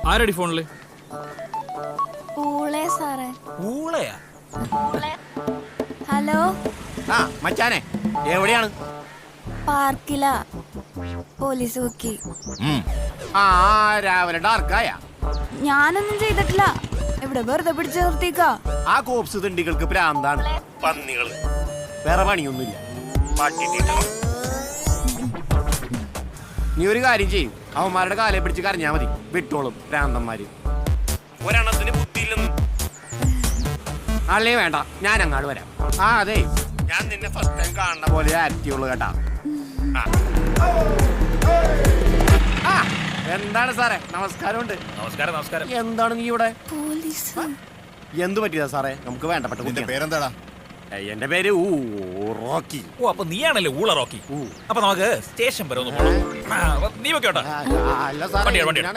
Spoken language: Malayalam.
ആരടി ഫോണില്? ഊളെ സാറേ. ഊളയാ? ഹലോ. ആ മച്ചാനെ എവിടെയാണ്? പാർക്കിലാ. പോലീസ് നോക്കി. ആ രാവിലെ ഡാർക്കായ. ഞാനൊന്നും ചെയ്തിട്ടില്ല. ഇവിടെ വെറുതെ പിടിച്ചു നിർത്തിക്കാ. ആ കോപ്സ് തിണ്ടികൾക്ക് പ്രാന്താണ്. പന്നികള് വേറെ പണിയൊന്നുമില്ല. നീ ഒരു കാര്യം ചെയ്യും, അവന്മാരുടെ കാലെ പിടിച്ച് കരഞ്ഞാ മതി, വിട്ടോളും പ്രാന്തന്മാര്. ഒരെണ്ണത്തിന് ബുദ്ധിയില്ലെന്നും. അല്ലേ വേണ്ട, ഞാൻ അങ്ങാട് വരാം. ആ അതെ, ഞാൻ നിന്നെ ഫസ്റ്റ് ടൈം കാണുന്ന പോലെ ആക്റ്റീവുള്ളൂ കേട്ടാ. എന്താണ് സാറേ? നമസ്കാരമുണ്ട്. നമസ്കാരം നമസ്കാരം. എന്താണ് നീ ഇവിടെ? പോലീസ്. എന്ത് പറ്റിയതാ സാറേ? നമുക്ക് വേണ്ടപ്പെട്ട പേരെന്താടാ? എന്റെ പേര് റോക്കി. ഓ, അപ്പൊ നീയാണല്ലേ ഊള റോക്കി? അപ്പൊ നമുക്ക് സ്റ്റേഷൻ വരെ ഒന്ന് പോകണം. നീ വെക്കോട്ടെ. അല്ല സാറേ,